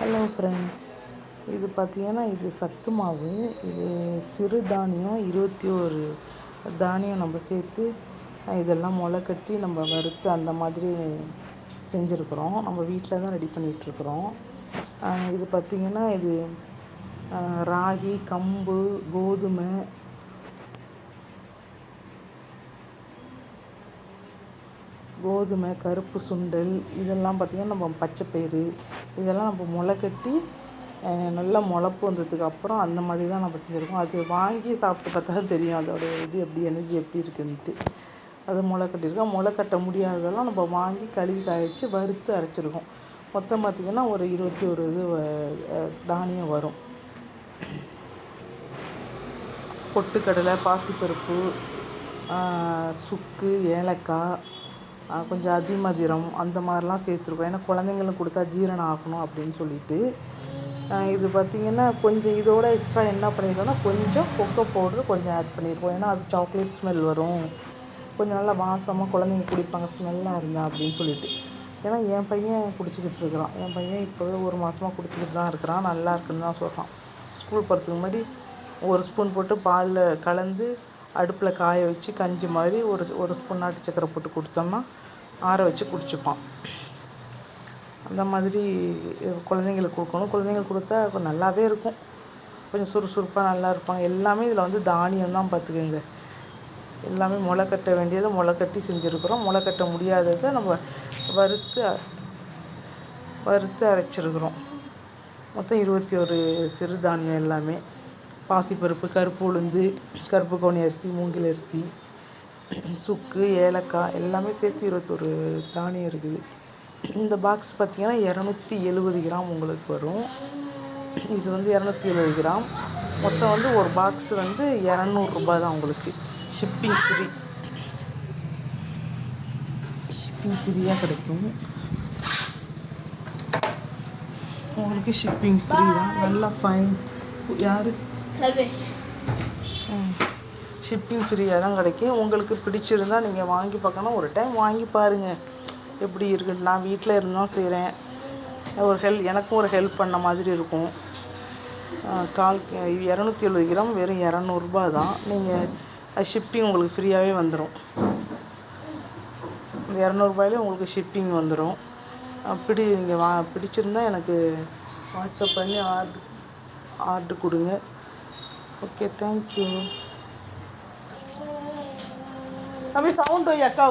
Hello friends, இது பார்த்திங்கன்னா இது சத்து மாவு. இது சிறு தானியம் 21 தானியம் நம்ம சேர்த்து இதெல்லாம் முளை கட்டி நம்ம வறுத்து அந்த மாதிரி செஞ்சுருக்குறோம். நம்ம வீட்டில் தான் ரெடி பண்ணிகிட்ருக்குறோம். இது பார்த்திங்கன்னா இது ராகி, கம்பு, கோதுமை, கருப்பு சுண்டல், இதெல்லாம் பார்த்திங்கன்னா நம்ம பச்சைப்பயிறு இதெல்லாம் நம்ம முளை கட்டி நல்லா முளப்பு வந்ததுக்கு அப்புறம் அந்த மாதிரி தான் நம்ம செஞ்சுருக்கோம். அது வாங்கி சாப்பிட்டு பார்த்தா தான் தெரியும் அதோட இது எப்படி எனர்ஜி எப்படி இருக்குன்ட்டு. அது முளை கட்டியிருக்கோம். முளை கட்ட முடியாததெல்லாம் நம்ம வாங்கி கழுவி காய வச்சு வறுத்து அரைச்சிருக்கோம். மொத்தம் பார்த்திங்கன்னா ஒரு 21 இது தானியம் வரும். பொட்டுக்கடலை, பாசிப்பருப்பு, சுக்கு, ஏலக்காய், கொஞ்சம் அதிமதுரம் அந்த மாதிரிலாம் சேர்த்துருக்கோம். ஏன்னா குழந்தைங்களுக்கு கொடுத்தா ஜீரணம் ஆகணும் அப்படின்னு சொல்லிட்டு. இது பார்த்திங்கன்னா கொஞ்சம் இதோட எக்ஸ்ட்ரா என்ன பண்ணியிருக்கோன்னா கொஞ்சம் கொக்கோ பவுட்ரு கொஞ்சம் ஆட் பண்ணியிருக்கோம். ஏன்னா அது சாக்லேட் ஸ்மெல் வரும், கொஞ்சம் நல்லா வாசமாக குழந்தைங்க குடிப்பாங்க ஸ்மெல்லாக இருந்தால் அப்படின்னு சொல்லிட்டு. ஏன்னா என் பையன் குடிச்சிக்கிட்டு இருக்கிறான். என் பையன் இப்போவே 1 மாதமாக குடிச்சிக்கிட்டு தான் இருக்கிறான். நல்லா இருக்குன்னு தான் சொல்கிறான். ஸ்கூல் போகிறதுக்கு முன்னாடி 1 ஸ்பூன் போட்டு பாலில் கலந்து அடுப்பில் காய வச்சு கஞ்சி மாதிரி ஒரு ஸ்பூன் நாட்டு சக்கரை போட்டு கொடுத்தோம்னா ஆற வச்சு குடிச்சுப்பான். அந்த மாதிரி குழந்தைங்களுக்கு கொடுக்கணும். குழந்தைங்களுக்கு கொடுத்தா கொஞ்சம் நல்லாவே இருக்கும், கொஞ்சம் சுறுசுறுப்பாக நல்லா இருப்பாங்க. எல்லாமே இதில் வந்து தானியம் தான் பார்த்துக்கோங்க. எல்லாமே முளை கட்ட வேண்டியதை முளை கட்டி செஞ்சுருக்குறோம். முளை கட்ட முடியாததை நம்ம வறுத்து அரைச்சிருக்கிறோம். மொத்தம் 21 சிறுதானியம் எல்லாமே. பாசிப்பருப்பு, கருப்பு உளுந்து, கருப்பு கவுனி அரிசி, மூங்கில் அரிசி, சுக்கு, ஏலக்காய் எல்லாமே சேர்த்து 21 தானியம் இருக்குது. இந்த பாக்ஸ் பார்த்திங்கன்னா 270 கிராம் உங்களுக்கு வரும். இது வந்து 270 கிராம். மொத்தம் வந்து ஒரு பாக்ஸ் வந்து 200 ரூபாய் தான் உங்களுக்கு. ஷிப்பிங் ஃப்ரீயாக கிடைக்கும் உங்களுக்கு. ஷிப்பிங் ஃப்ரீ தான். நல்லா ஃபைன். யார் ஷிப்பிங் ஃப்ரீயாக தான் கிடைக்கும். உங்களுக்கு பிடிச்சிருந்தா நீங்கள் வாங்கி பார்க்கணும். ஒரு டைம் வாங்கி பாருங்கள் எப்படி இருக்குன்னு. நான் வீட்டில் இருந்தால் செய்கிறேன். எனக்கும் ஒரு ஹெல்ப் பண்ண மாதிரி இருக்கும். 270 கிராம் வெறும் 200 ரூபாய் தான். நீங்கள் ஷிப்பிங் உங்களுக்கு ஃப்ரீயாகவே வந்துடும். இந்த 200 ரூபாயிலே உங்களுக்கு ஷிப்பிங் வந்துடும். நீங்கள் பிடிச்சிருந்தா எனக்கு வாட்ஸ்அப் பண்ணி ஆர்டர் கொடுங்க. Okay, thank you. அभी साउंड हो अक्का